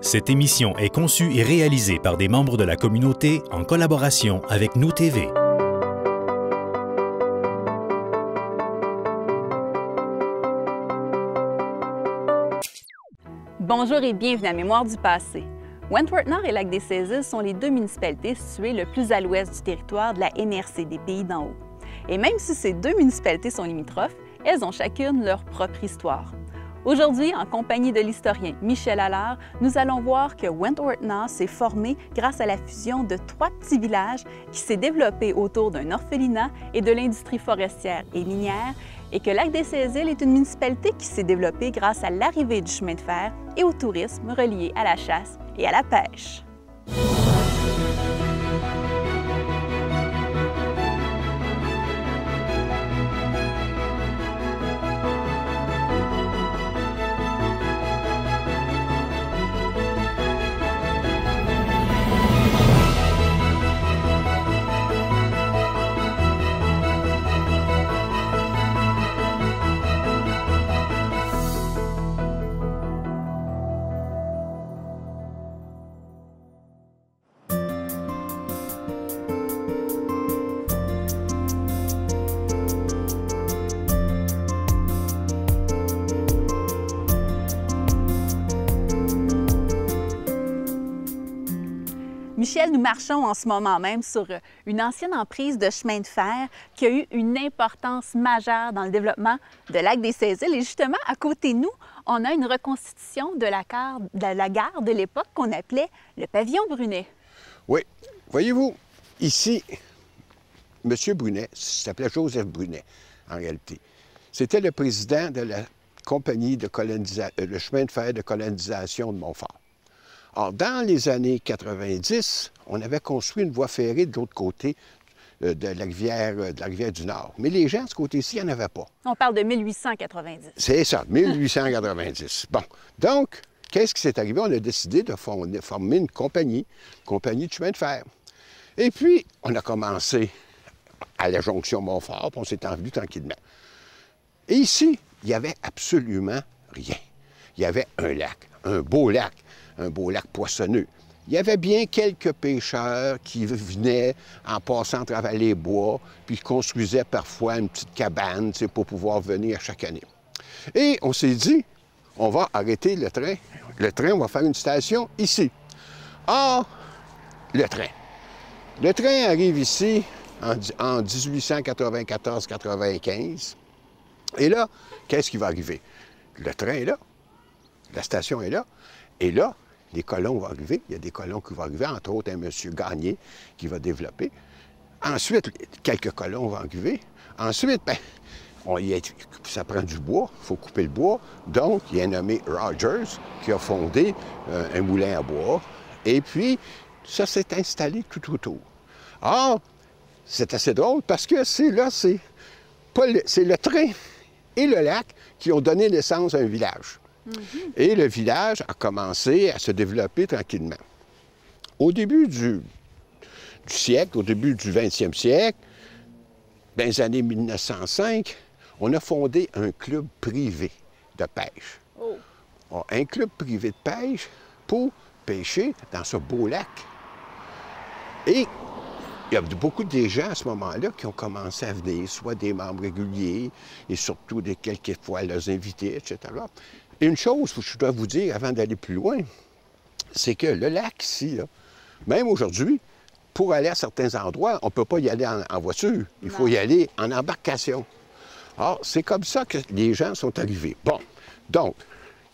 Cette émission est conçue et réalisée par des membres de la communauté en collaboration avec Nous TV. Bonjour et bienvenue à Mémoire du passé. Wentworth-Nord et Lac-des-Saisies sont les deux municipalités situées le plus à l'ouest du territoire de la MRC des Pays d'en haut. Et même si ces deux municipalités sont limitrophes, elles ont chacune leur propre histoire. Aujourd'hui, en compagnie de l'historien Michel Allard, nous allons voir que Wentworth-Nord s'est formé grâce à la fusion de trois petits villages qui s'est développé autour d'un orphelinat et de l'industrie forestière et minière, et que Lac-des-Saisies est une municipalité qui s'est développée grâce à l'arrivée du chemin de fer et au tourisme relié à la chasse et à la pêche. Michel, nous marchons en ce moment même sur une ancienne emprise de chemin de fer qui a eu une importance majeure dans le développement de Lac-des-Saisies. Et justement, à côté de nous, on a une reconstitution de la gare de l'époque qu'on appelait le pavillon Brunet. Oui. Voyez-vous, ici, M. Brunet s'appelait Joseph Brunet, en réalité. C'était le président de la compagnie de le chemin de fer de colonisation de Montfort. Alors, dans les années 90, on avait construit une voie ferrée de l'autre côté de la rivière du Nord. Mais les gens de ce côté-ci, il n'y en avait pas. On parle de 1890. C'est ça, 1890. Bon, donc, qu'est-ce qui s'est arrivé? On a décidé de former une compagnie de chemin de fer. Et puis, on a commencé à la jonction Montfort, puis on s'est envenu tranquillement. Et ici, il n'y avait absolument rien. Il y avait un lac, un beau lac poissonneux. Il y avait bien quelques pêcheurs qui venaient en passant à travers les bois, puis construisaient parfois une petite cabane, pour pouvoir venir chaque année. Et on s'est dit, on va arrêter le train. Le train, on va faire une station ici. Or, le train arrive ici en 1894-95. Et là, qu'est-ce qui va arriver? Le train est là, la station est là, et là, les colons vont arriver. Il y a des colons qui vont arriver, entre autres un monsieur Gagné qui va développer. Ensuite, quelques colons vont arriver. Ensuite, ça prend du bois, il faut couper le bois. Donc, il y a un nommé Rogers qui a fondé un moulin à bois. Et puis, ça s'est installé tout autour. Or, c'est assez drôle parce que c'est le train et le lac qui ont donné naissance à un village. Et le village a commencé à se développer tranquillement. Au début du siècle, au début du 20e siècle, dans les années 1905, on a fondé un club privé de pêche. Oh. Un club privé de pêche pour pêcher dans ce beau lac. Et il y a beaucoup de gens à ce moment-là qui ont commencé à venir, soit des membres réguliers et surtout quelquefois leurs invités, etc. Une chose que je dois vous dire avant d'aller plus loin, c'est que le lac ici, là, même aujourd'hui, pour aller à certains endroits, on ne peut pas y aller en voiture. Il faut y aller en embarcation. Alors, c'est comme ça que les gens sont arrivés. Bon, donc,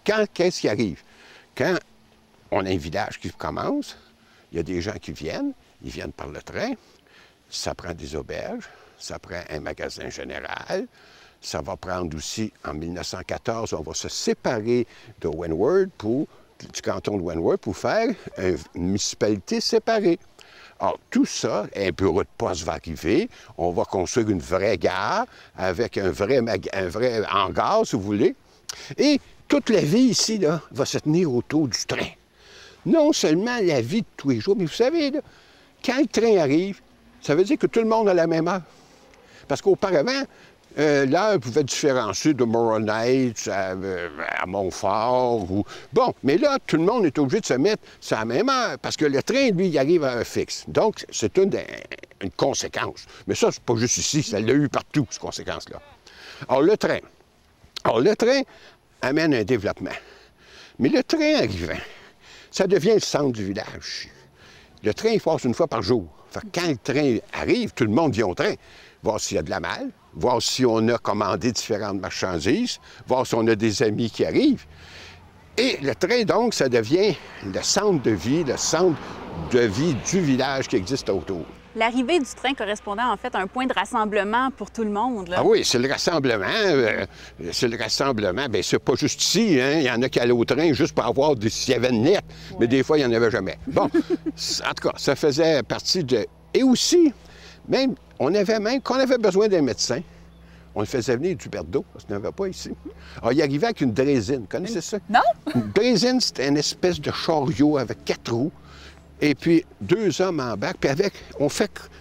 qu'est-ce qui arrive? Quand on a un village qui commence, il y a des gens qui viennent, ils viennent par le train, ça prend des auberges, ça prend un magasin général. Ça va prendre aussi, en 1914, on va se séparer de Wentworth, du canton de Wentworth, pour faire une municipalité séparée. Alors, tout ça, un bureau de poste va arriver, on va construire une vraie gare avec un vrai hangar, si vous voulez. Et toute la vie ici, là, va se tenir autour du train. Non seulement la vie de tous les jours, mais vous savez, là, quand le train arrive, ça veut dire que tout le monde a la même heure. Parce qu'auparavant, L'heure pouvait différencier de Moron Heights à Montfort. Bon, mais là, tout le monde est obligé de se mettre sur la même heure parce que le train, lui, il arrive à heure fixe. Donc, c'est une conséquence. Mais ça, c'est pas juste ici, ça l'a eu partout, cette conséquence-là. Alors, le train amène un développement. Mais le train arrivant, ça devient le centre du village. Le train, il passe une fois par jour. Fait que quand le train arrive, tout le monde vient au train, voir s'il y a de la malle, voir si on a commandé différentes marchandises, voir si on a des amis qui arrivent. Et le train, donc, ça devient le centre de vie du village qui existe autour. L'arrivée du train correspondait en fait à un point de rassemblement pour tout le monde, là. Ah oui, c'est le rassemblement. Bien, c'est pas juste ici, hein? Il y en a qui allaient au train juste pour avoir s'il y avait une lettre, mais des fois, il n'y en avait jamais. Bon, en tout cas, ça faisait partie de... Et aussi, même, quand on avait besoin d'un médecin, on le faisait venir du Berthaud, parce qu'il n'y en avait pas ici. Alors, il arrivait avec une draisine. Connaissez ça? Non? Une draisine, c'était une espèce de chariot avec 4 roues. Et puis, 2 hommes en bac, puis on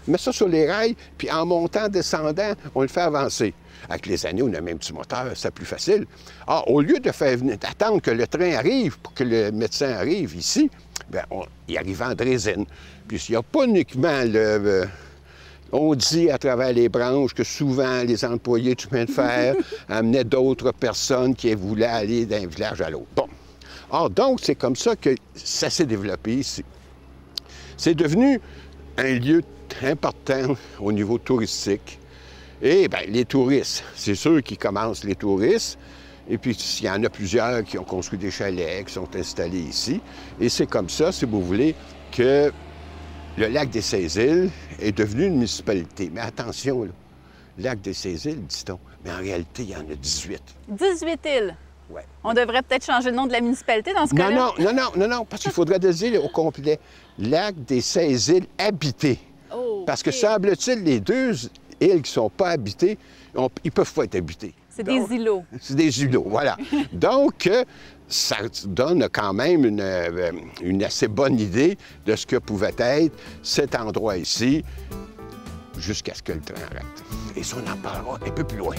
met ça sur les rails, puis en montant, descendant, on le fait avancer. Avec les années, on a même petit moteur, c'est plus facile. Alors, au lieu d'attendre que le train arrive pour que le médecin arrive ici, bien, il arrive en draisine. Puis, il n'y a pas uniquement on dit à travers les branches que souvent, les employés de chemin de fer amenaient d'autres personnes qui voulaient aller d'un village à l'autre. Bon. Alors, donc, c'est comme ça que ça s'est développé ici. C'est devenu un lieu important au niveau touristique. Et bien, les touristes, c'est sûr qu'ils commencent les touristes. Et puis, il y en a plusieurs qui ont construit des chalets, qui sont installés ici. Et c'est comme ça, si vous voulez, que le lac des Saint-Îles est devenu une municipalité. Mais attention, là, lac des Saint-Îles, dit-on, mais en réalité, il y en a 18. 18 îles? Oui. On devrait peut-être changer le nom de la municipalité dans ce cas-là? Non, parce qu'il faudrait dire au complet lac des Saint-Îles habité. Oh, parce que, semble-t-il, les 2 îles qui ne sont pas habitées, ils ne peuvent pas être habitées. C'est des îlots. C'est des îlots, voilà. Donc, ça donne quand même une assez bonne idée de ce que pouvait être cet endroit ici, jusqu'à ce que le train arrête. Et ça, on en parlera un peu plus loin.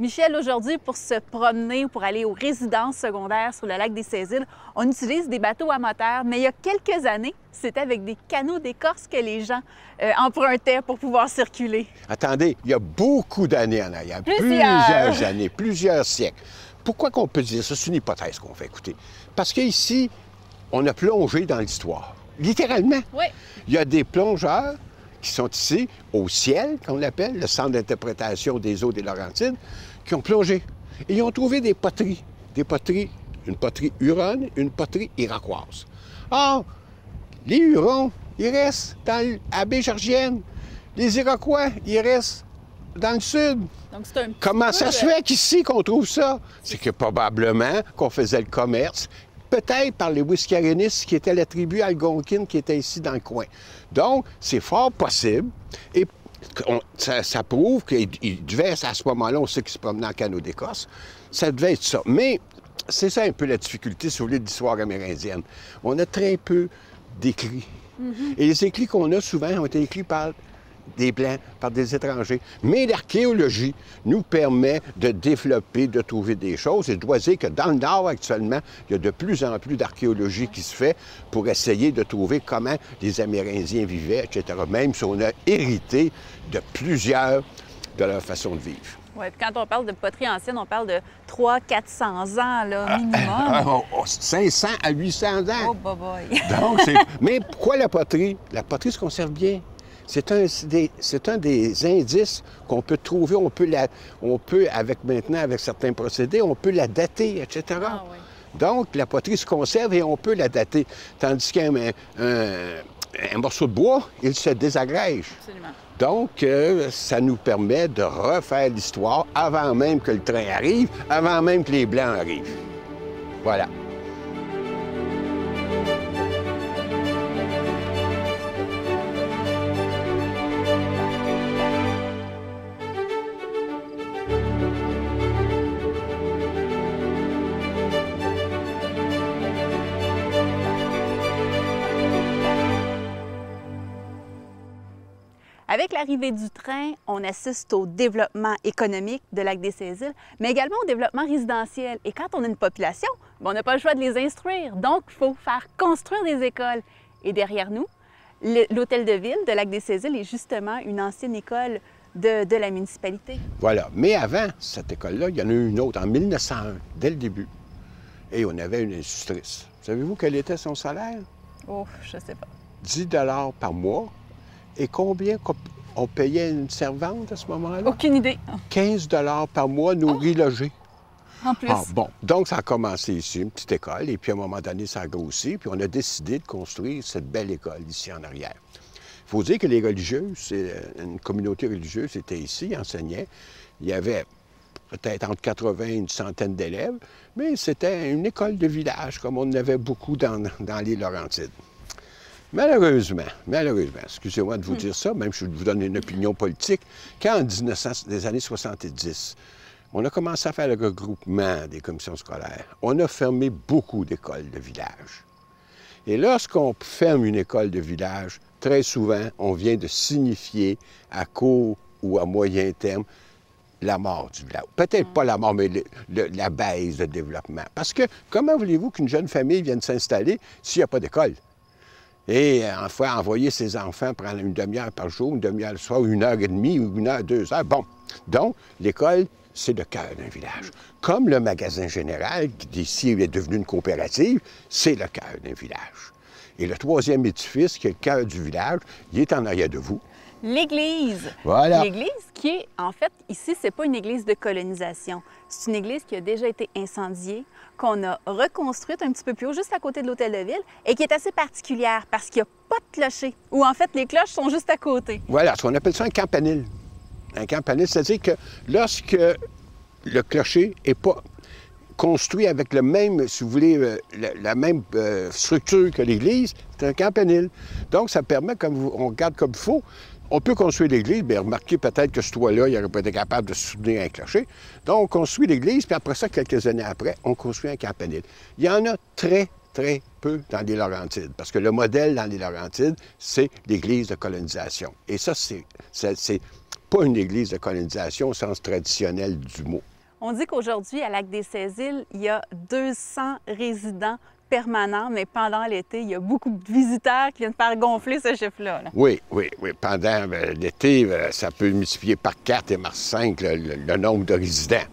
Michel, aujourd'hui, pour se promener ou pour aller aux résidences secondaires sur le lac des Saint-Îles, on utilise des bateaux à moteur, mais il y a quelques années, c'était avec des canots d'écorce que les gens empruntaient pour pouvoir circuler. Attendez, il y a beaucoup d'années en arrière, plusieurs années, plusieurs siècles. Pourquoi qu'on peut dire ça? C'est une hypothèse qu'on fait, écoutez. Parce qu'ici, on a plongé dans l'histoire, littéralement. Oui. Il y a des plongeurs qui sont ici, au ciel, qu'on l'appelle, le centre d'interprétation des eaux des Laurentides, qui ont plongé. Et ils ont trouvé des poteries. Une poterie huronne, une poterie iroquoise. Or, les Hurons, ils restent à baie Georgienne. Les Iroquois, ils restent dans le sud. Donc, c'est un Comment ça se fait qu'ici qu'on trouve ça? C'est que probablement qu'on faisait le commerce, peut-être par les Wiscarinis, qui étaient la tribu algonquine qui était ici dans le coin. Donc, c'est fort possible. Et ça prouve qu'il devait, à ce moment-là, on sait qu'ils se promenaient en canot d'Écosse. Ça devait être ça. Mais c'est ça un peu la difficulté, si vous voulez, de l'histoire amérindienne. On a très peu d'écrits. Et les écrits qu'on a souvent ont été écrits par des Blancs, par des étrangers. Mais l'archéologie nous permet de développer, de trouver des choses. Et je dois dire que dans le Nord, actuellement, il y a de plus en plus d'archéologie qui se fait pour essayer de trouver comment les Amérindiens vivaient, etc. Même si on a hérité de plusieurs de leur façon de vivre. Oui, puis quand on parle de poterie ancienne, on parle de 300-400 ans, là, minimum. 500 à 800 ans. Oh, boy. Donc, mais pourquoi la poterie? La poterie se conserve bien. C'est un des indices qu'on peut trouver. On peut, avec certains procédés, on peut la dater, etc. Ah, oui. Donc, la poterie se conserve et on peut la dater. Tandis qu'un un morceau de bois, il se désagrège. Absolument. Donc, ça nous permet de refaire l'histoire avant même que le train arrive, avant même que les Blancs arrivent. Voilà. Avec l'arrivée du train, on assiste au développement économique de Lac-des-Cézilles, mais également au développement résidentiel. Et quand on a une population, on n'a pas le choix de les instruire. Donc, il faut faire construire des écoles. Et derrière nous, l'hôtel de ville de Lac-des-Cézilles est justement une ancienne école de la municipalité. Voilà. Mais avant cette école-là, il y en a eu une autre en 1901, dès le début. Et on avait une institutrice. Savez-vous quel était son salaire? Oh, je sais pas. 10 $ par mois. Et combien on payait une servante à ce moment-là? Aucune idée. 15 $ par mois, nourri, logé. En plus. Ah, bon, donc ça a commencé ici, une petite école, et puis à un moment donné, ça a grossi, puis on a décidé de construire cette belle école ici en arrière. Il faut dire que les religieuses, une communauté religieuse était ici, enseignait. Il y avait peut-être entre 80 et une centaine d'élèves, mais c'était une école de village, comme on en avait beaucoup dans les Laurentides. Malheureusement, excusez-moi de vous dire ça, même si je vous donne une opinion politique, quand en des années 70, on a commencé à faire le regroupement des commissions scolaires, on a fermé beaucoup d'écoles de village. Et lorsqu'on ferme une école de village, très souvent, on vient de signifier à court ou à moyen terme la mort du village. Peut-être pas la mort, mais la baisse de développement. Parce que comment voulez-vous qu'une jeune famille vienne s'installer s'il n'y a pas d'école? Et enfin, envoyer ses enfants prendre une demi-heure par jour, une demi-heure le soir, 1h30 ou 1 heure, 2 heures. Bon, donc l'école, c'est le cœur d'un village. Comme le magasin général, qui d'ici est devenu une coopérative, c'est le cœur d'un village. Et le troisième édifice, qui est le cœur du village, il est en arrière de vous. L'Église. Voilà. L'Église qui est, en fait, ici, c'est pas une église de colonisation. C'est une église qui a déjà été incendiée, qu'on a reconstruite un petit peu plus haut, juste à côté de l'hôtel de ville, et qui est assez particulière parce qu'il n'y a pas de clocher, ou en fait, les cloches sont juste à côté. Voilà, on appelle ça un campanile. Un campanile, c'est-à-dire que lorsque le clocher n'est pas construit avec le même, si vous voulez, la même structure que l'église, c'est un campanile. Donc, ça permet, comme on regarde comme il faut, on peut construire l'église, bien, remarquez peut-être que ce toit-là, il n'aurait pas été capable de soutenir un clocher. Donc, on construit l'église, puis après ça, quelques années après, on construit un campanile. Il y en a très peu dans les Laurentides, parce que le modèle dans les Laurentides, c'est l'église de colonisation. Et ça, c'est pas une église de colonisation au sens traditionnel du mot. On dit qu'aujourd'hui, à Lac-des-Cézilles, il y a 200 résidents permanents, mais pendant l'été, il y a beaucoup de visiteurs qui viennent faire gonfler ce chiffre-là. Oui. Pendant l'été, ça peut multiplier par 4 et par 5 le nombre de résidents.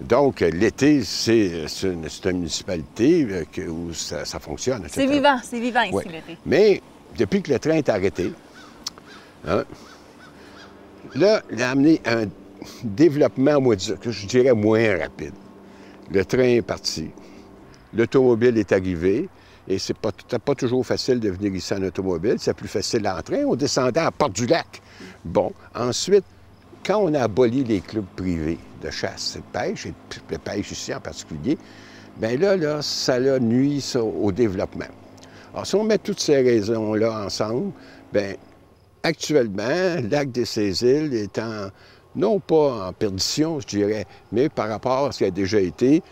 Donc, l'été, c'est une municipalité où ça fonctionne. C'est vivant ici, oui. l'été. Mais depuis que le train est arrêté, hein, là, il a amené un développement, je dirais, moins rapide. Le train est parti. L'automobile est arrivé. Et c'est pas toujours facile de venir ici en automobile. C'est plus facile en train. On descendait à Porte-du-Lac. Bon. Ensuite, quand on a aboli les clubs privés de chasse et de pêche, et de pêche ici en particulier, bien là, ça a nuit au développement. Alors, si on met toutes ces raisons-là ensemble, bien, actuellement, Lac-des-Cézilles est non pas en perdition, je dirais, mais par rapport à ce qui a déjà été,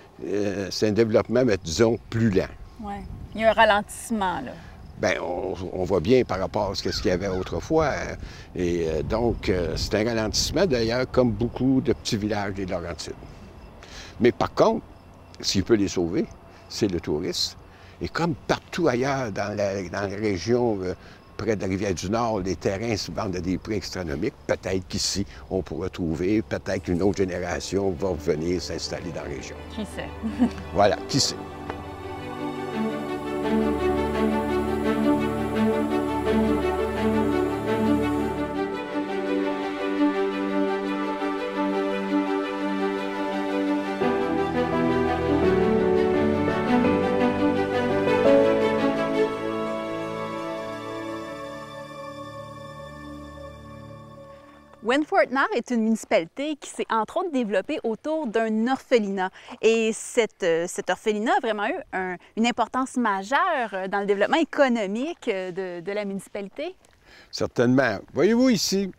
c'est un développement, mais disons, plus lent. Oui. Il y a un ralentissement, là. Bien, on voit bien par rapport à ce qu'il y avait autrefois. Et donc, c'est un ralentissement, d'ailleurs, comme beaucoup de petits villages des Laurentides. Mais par contre, ce qui peut les sauver, c'est le tourisme. Et comme partout ailleurs dans la région près de la Rivière-du-Nord, les terrains se vendent à des prix astronomiques. Peut-être qu'ici, on pourra trouver, peut-être qu'une autre génération va venir s'installer dans la région. Qui sait? Voilà, qui sait? Wentworth-Nord est une municipalité qui s'est entre autres développée autour d'un orphelinat. Et cet orphelinat a vraiment eu une importance majeure dans le développement économique de la municipalité. Certainement. Voyez-vous ici,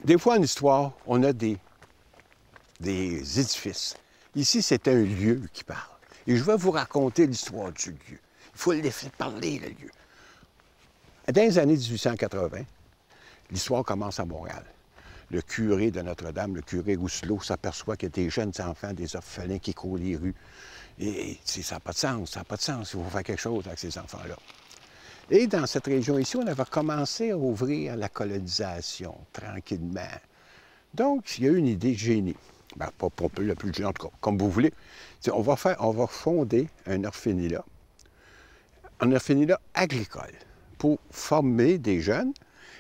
des fois en histoire, on a des édifices. Ici, c'est un lieu qui parle. Et je vais vous raconter l'histoire du lieu. Il faut le laisser parler, le lieu. Dans les années 1880, l'histoire commence à Montréal. Le curé de Notre-Dame, le curé Rousselot, s'aperçoit qu'il y a des jeunes enfants, des orphelins qui courent les rues. Et ça n'a pas de sens, ça n'a pas de sens. Il faut faire quelque chose avec ces enfants-là. Et dans cette région ici, on avait commencé à ouvrir la colonisation, tranquillement. Donc, il y a eu une idée de génie. Bien, pas le plus génie, en tout cas, comme vous voulez. On va fonder un orphelinat agricole pour former des jeunes.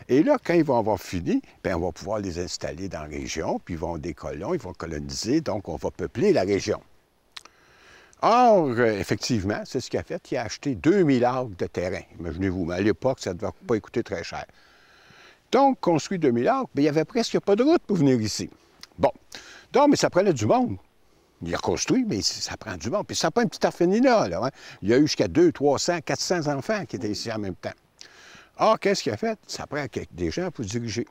Et là, quand ils vont avoir fini, bien, on va pouvoir les installer dans la région, puis ils vont des colons, ils vont coloniser, donc on va peupler la région. Or, effectivement, c'est ce qu'il a fait. Il a acheté 2000 acres de terrain. Imaginez-vous, mais à l'époque, ça ne devait pas coûter très cher. Donc, construit 2000 acres, bien, il n'y avait presque pas de route pour venir ici. Bon. Donc, mais ça prenait du monde. Il a construit, mais ça prend du monde. Puis ça n'a pas un petit orphelinat, là. Hein? Il y a eu jusqu'à 200, 300, 400 enfants qui étaient ici en même temps. Or, qu'est-ce qu'il a fait? Ça prend des gens pour diriger.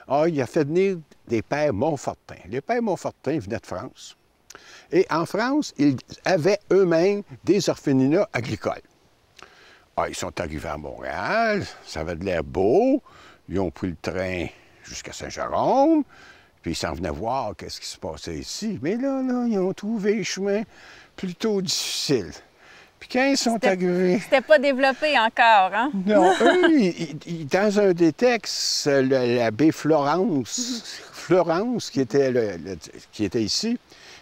Or, il a fait venir des pères Montfortin. Les pères Montfortin venaient de France. Et en France, ils avaient eux-mêmes des orphelinats agricoles. Alors, ils sont arrivés à Montréal, ça avait de l'air beau. Ils ont pris le train jusqu'à Saint-Jérôme, puis ils s'en venaient voir qu'est-ce qui se passait ici. Mais là, ils ont trouvé le chemin plutôt difficile. Puis quand ils sont arrivés... C'était pas développé encore, hein? Non, eux, dans un des textes, l'abbé Florence, qui était ici,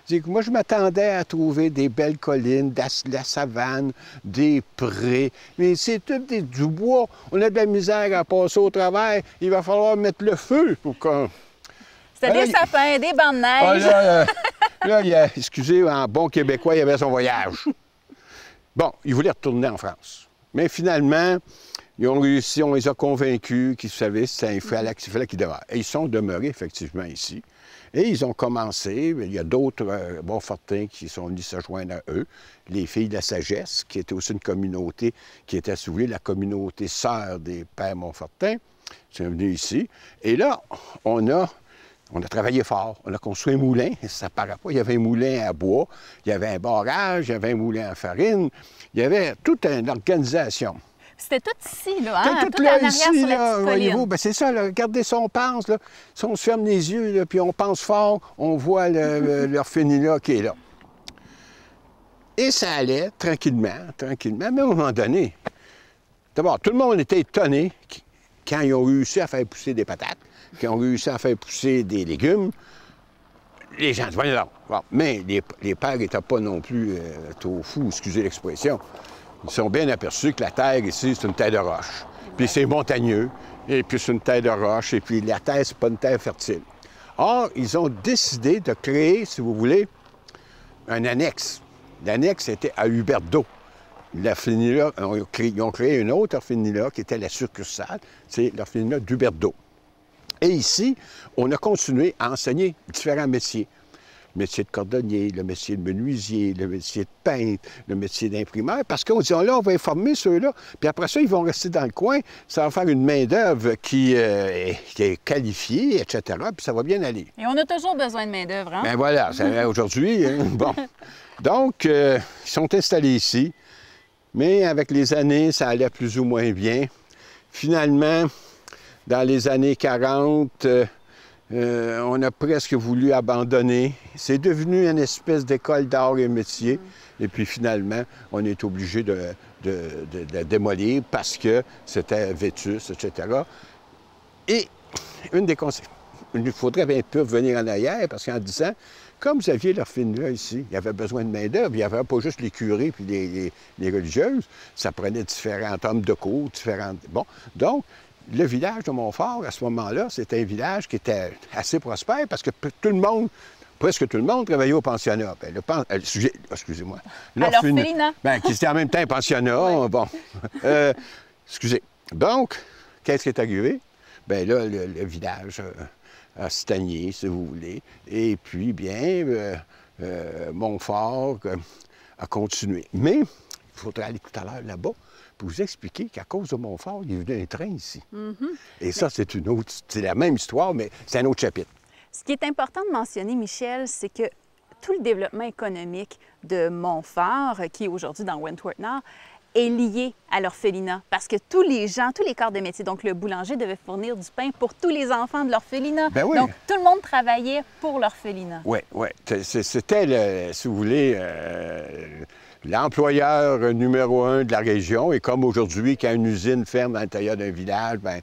dit que moi, je m'attendais à trouver des belles collines, de la savane, des prés, mais c'est tout du bois. On a de la misère à passer au travers. Il va falloir mettre le feu pour qu'on... C'était des sapins, des bancs de neige. Excusez, en bon québécois, il y avait son voyage. Bon, ils voulaient retourner en France. Mais finalement, ils ont réussi, on les a convaincus qu'ils savaient qu'il fallait qu'ils demeurent. Et ils sont demeurés effectivement ici. Et ils ont commencé, il y a d'autres Montfortins qui sont venus se joindre à eux, les Filles de la Sagesse, qui était aussi une communauté, qui était, si vous voulez, la communauté sœur des pères Montfortins, sont venus ici. Et là, on a travaillé fort. On a construit un moulin, ça ne paraît pas. Il y avait un moulin à bois, il y avait un barrage, il y avait un moulin à farine. Il y avait toute une organisation. C'était tout ici, là, hein? Tout là, ici, là, voyez-vous. Bien, c'est ça, là. Regardez si on pense, là. Si on se ferme les yeux, là, puis on pense fort, on voit l'orphelinat qui est là. Et ça allait tranquillement, mais à un moment donné, d'abord, tout le monde était étonné quand ils ont réussi à faire pousser des patates, quand ils ont réussi à faire pousser des légumes. Les gens disaient, là. Bon, mais les pères n'étaient pas non plus trop fous, excusez l'expression. Ils sont bien aperçus que la terre ici, c'est une terre de roche. Puis c'est montagneux, et puis c'est une terre de roche, et puis la terre, c'est pas une terre fertile. Or, ils ont décidé de créer, si vous voulez, un annexe. L'annexe était à Huberdeau. L'orphelinat, ils ont créé une autre orphelinat qui était la succursale, c'est l'orphelinat d'Huberdeau. Et ici, on a continué à enseigner différents métiers. Le métier de cordonnier, le métier de menuisier, le métier de peintre, le métier d'imprimeur, parce qu'on dit, là, on va informer ceux-là, puis après ça, ils vont rester dans le coin, ça va faire une main-d'œuvre qui est qualifiée, etc., puis ça va bien aller. Et on a toujours besoin de main-d'œuvre, hein? Bien voilà, aujourd'hui, hein, bon. Donc, ils sont installés ici, mais avec les années, ça allait plus ou moins bien. Finalement, dans les années 40, on a presque voulu abandonner. C'est devenu une espèce d'école d'art et métier. Et puis finalement, on est obligé de démolir parce que c'était vétus, etc. Et une des conséquences, il faudrait bien peu venir en arrière parce qu'en disant, comme vous aviez l'orphelinat ici, il y avait besoin de main-d'œuvre, il n'y avait pas juste les curés puis les religieuses, ça prenait différents hommes de cour, différents... Bon, donc, le village de Montfort, à ce moment-là, c'était un village qui était assez prospère parce que tout le monde, presque tout le monde, travaillait au pensionnat. Bien, excusez-moi. L'orphelinat. Bien, qui était en même temps un pensionnat. Ouais. Bon. Excusez. Donc, qu'est-ce qui est arrivé? bien là, le village a stagné, si vous voulez. Et puis, bien, Montfort a continué. Mais il faudrait aller tout à l'heure là-bas pour vous expliquer qu'à cause de Montfort, il est venu un train ici. Et ça, c'est une autre, c'est la même histoire, mais c'est un autre chapitre. Ce qui est important de mentionner, Michel, c'est que tout le développement économique de Montfort, qui est aujourd'hui dans Wentworth-Nord, est lié à l'orphelinat parce que tous les gens, tous les corps de métier, donc le boulanger devait fournir du pain pour tous les enfants de l'orphelinat. Ben oui. Donc tout le monde travaillait pour l'orphelinat. Oui, oui. C'était, si vous voulez, l'employeur numéro 1 de la région. Et comme aujourd'hui, quand une usine ferme à l'intérieur d'un village, bien,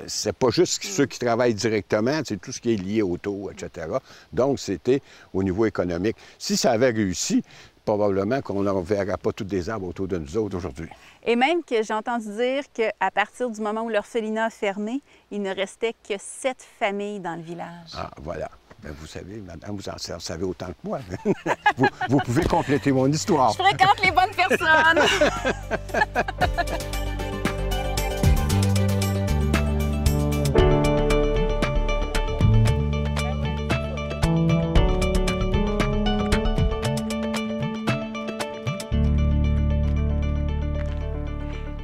c'est pas juste ceux qui travaillent directement, c'est tout ce qui est lié autour, etc. Donc, c'était au niveau économique. Si ça avait réussi, probablement qu'on ne verra pas tous des arbres autour de nous autres aujourd'hui. Et même que j'ai entendu dire qu'à partir du moment où l'orphelinat a fermé, il ne restait que 7 familles dans le village. Ah, voilà. Bien, vous savez, madame, vous en savez autant que moi. vous pouvez compléter mon histoire. Je fréquente les bonnes personnes!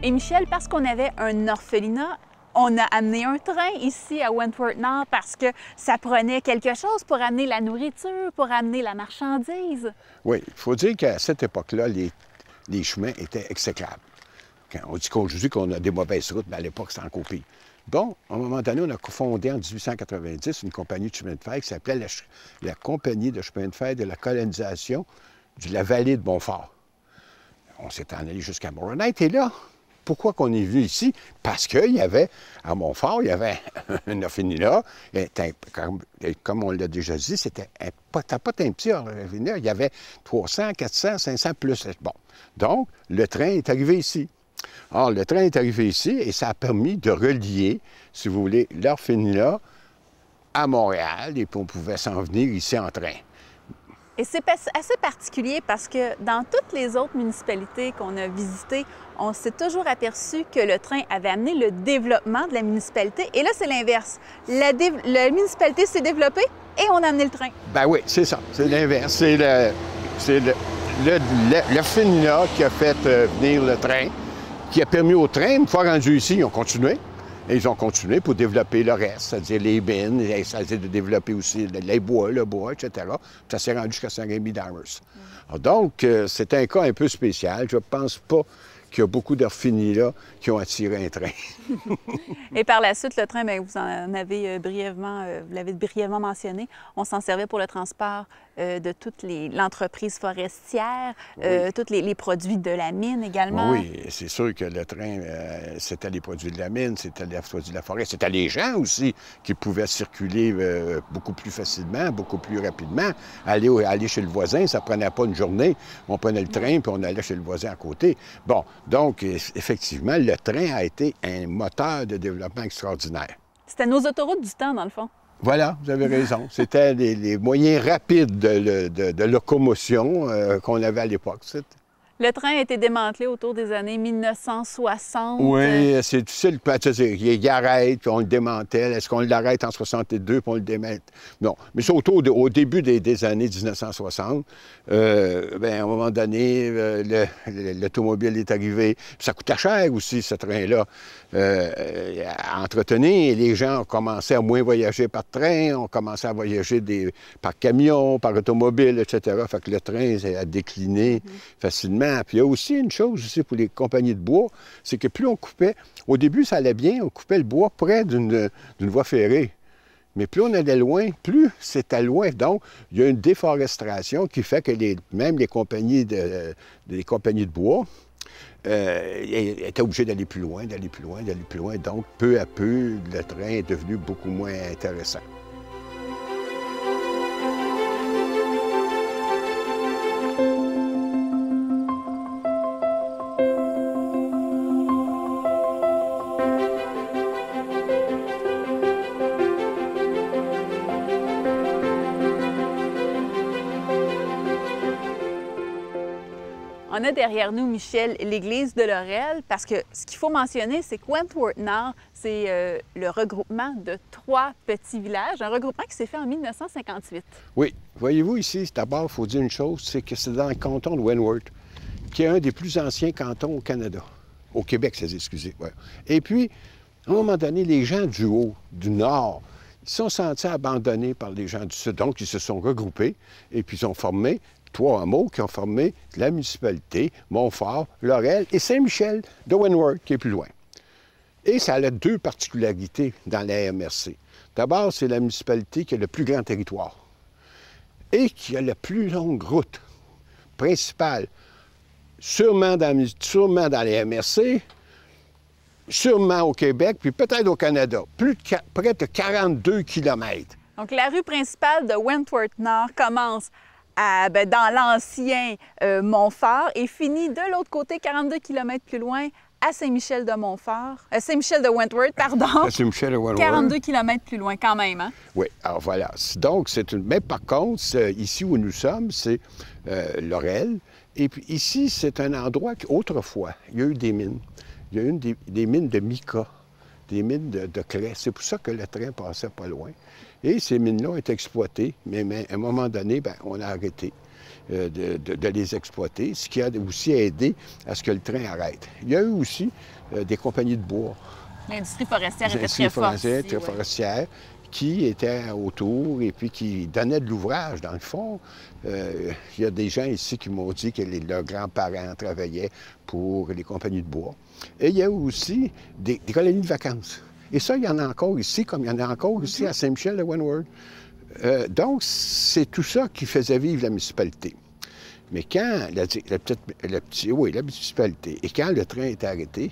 Et Michel, parce qu'on avait un orphelinat, on a amené un train ici à Wentworth-Nord parce que ça prenait quelque chose pour amener la nourriture, pour amener la marchandise. Oui, il faut dire qu'à cette époque-là, les chemins étaient exécrables. On dit qu'aujourd'hui qu'on a des mauvaises routes, mais à l'époque, c'était encore pire. Bon, à un moment donné, on a fondé en 1890 une compagnie de chemin de fer qui s'appelait la Compagnie de chemin de fer de la colonisation de la vallée de Montfort. On s'est en allé jusqu'à Moronite et là, pourquoi qu'on est venu ici? Parce qu'il y avait, à Montfort, il y avait un orphelinat. Comme on l'a déjà dit, c'était pas un petit orphelinat. Il y avait 300, 400, 500 plus. Bon. Donc, le train est arrivé ici. Or, le train est arrivé ici et ça a permis de relier, si vous voulez, l'orphelinat à Montréal et puis on pouvait s'en venir ici en train. Et c'est assez particulier parce que dans toutes les autres municipalités qu'on a visitées, on s'est toujours aperçu que le train avait amené le développement de la municipalité. Et là, c'est l'inverse. La municipalité s'est développée et on a amené le train. Ben oui, c'est ça. C'est l'inverse. C'est l'orphelinat qui a fait venir le train, qui a permis au train, une fois rendu ici, ils ont continué. Et ils ont continué pour développer le reste, c'est-à-dire les bines, c'est-à-dire de développer aussi les bois, le bois, etc. Ça s'est rendu jusqu'à Saint-Rémy-d'Amherst. Donc, c'est un cas un peu spécial. Je ne pense pas qu'il y a beaucoup d'orphelinats qui ont attiré un train. Et par la suite, le train, bien, vous en avez brièvement, vous l'avez brièvement mentionné, on s'en servait pour le transport de toute l'entreprise forestière, Oui. tous les produits de la mine également. Oui, c'est sûr que le train, c'était les produits de la mine, c'était les produits de la forêt, c'était les gens aussi qui pouvaient circuler beaucoup plus facilement, beaucoup plus rapidement. Aller chez le voisin, ça ne prenait pas une journée. On prenait le train puis on allait chez le voisin à côté. Bon, donc, effectivement, le train a été un moteur de développement extraordinaire. C'était nos autoroutes du temps, dans le fond. Voilà, vous avez raison. C'était les moyens rapides de locomotion qu'on avait à l'époque. Le train a été démantelé autour des années 1960. Oui, c'est difficile. Il arrête, puis on le démantèle. Est-ce qu'on l'arrête en 62, puis on le démantèle? Non. Mais c'est au début des années 1960. Bien, à un moment donné, l'automobile est arrivé. Puis ça coûtait cher aussi, ce train-là, à entretenir. Et les gens ont commencé à moins voyager par train, ont commencé à voyager par camion, par automobile, etc. Fait que le train a décliné facilement. Puis il y a aussi une chose aussi pour les compagnies de bois, c'est que plus on coupait, au début ça allait bien, on coupait le bois près d'une voie ferrée. Mais plus on allait loin, plus c'était loin. Donc, il y a une déforestation qui fait que même les compagnies de bois étaient obligées d'aller plus loin, d'aller plus loin, d'aller plus loin. Donc, peu à peu, le train est devenu beaucoup moins intéressant. On a derrière nous, Michel, l'église de Lorelle, parce que ce qu'il faut mentionner, c'est que Wentworth-Nord, c'est le regroupement de 3 petits villages, un regroupement qui s'est fait en 1958. Oui. Voyez-vous ici, d'abord, il faut dire une chose, c'est que c'est dans le canton de Wentworth, qui est un des plus anciens cantons au Canada. Au Québec, c'est excusez. Ouais. Et puis, à un moment donné, les gens du haut, du nord, ils se sont sentis abandonnés par les gens du sud. Donc, ils se sont regroupés et puis ils ont formé 3 hameaux qui ont formé la municipalité, Montfort, Lorelle et Saint-Michel de Wentworth, qui est plus loin. Et ça a 2 particularités dans la MRC. D'abord, c'est la municipalité qui a le plus grand territoire et qui a la plus longue route principale, sûrement dans la MRC, sûrement au Québec, puis peut-être au Canada, près de 42 km. Donc, la rue principale de Wentworth-Nord commence dans l'ancien Montfort et finit de l'autre côté, 42 km plus loin, à Saint-Michel de Montfort. Saint-Michel de Wentworth, pardon. Saint-Michel de Wentworth. 42 km plus loin quand même, hein? Oui, alors voilà. Donc, c'est une... Mais par contre, ici où nous sommes, c'est Lorelle. Et puis ici, c'est un endroit qu'autrefois, il y a eu des mines. Il y a eu des mines de mica, des mines de craie. C'est pour ça que le train passait pas loin. Et ces mines-là ont été exploitées, mais à un moment donné, bien, on a arrêté de les exploiter, ce qui a aussi aidé à ce que le train arrête. Il y a eu aussi des compagnies de bois. L'industrie forestière était très forte ici, très forestière, qui étaient autour et puis qui donnaient de l'ouvrage, dans le fond. Il y a des gens ici qui m'ont dit que leurs grands-parents travaillaient pour les compagnies de bois. Et il y a aussi des colonies de vacances. Et ça, il y en a encore ici, comme il y en a encore ici à Saint-Michel de Wentworth. Donc, c'est tout ça qui faisait vivre la municipalité. Mais quand la municipalité, et quand le train est arrêté,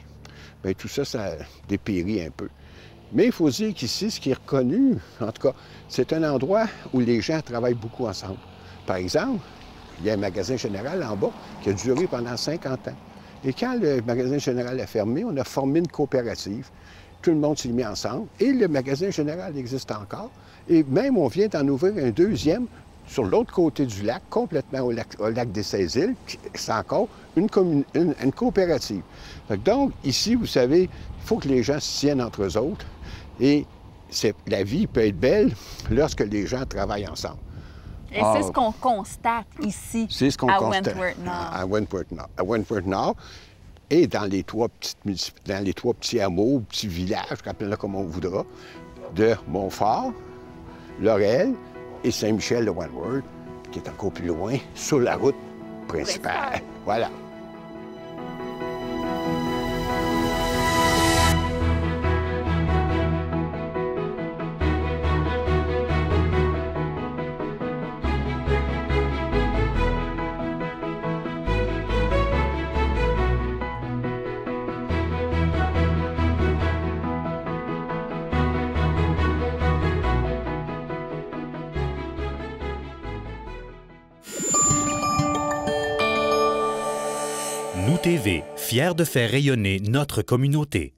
bien, tout ça, ça a dépéri un peu. Mais il faut dire qu'ici, ce qui est reconnu, en tout cas, c'est un endroit où les gens travaillent beaucoup ensemble. Par exemple, il y a un magasin général en bas qui a duré pendant 50 ans. Et quand le magasin général a fermé, on a formé une coopérative. Tout le monde s'est mis ensemble et le magasin général existe encore. Et même, on vient d'en ouvrir un deuxième sur l'autre côté du lac, complètement au lac des 16 îles. C'est encore une coopérative. Donc, ici, vous savez, il faut que les gens se tiennent entre eux autres. Et la vie peut être belle lorsque les gens travaillent ensemble. Et c'est ce qu'on constate ici, à Wentworth-Nord. À Wentworth-Nord. À Wentworth-Nord. Et dans les 3 petits hameaux, petits villages, rappelez-le comme on voudra, de Montfort, Lorelle et Saint-Michel de Wentworth, qui est encore plus loin, sur la route principale. Voilà. Nous TV, fiers de faire rayonner notre communauté.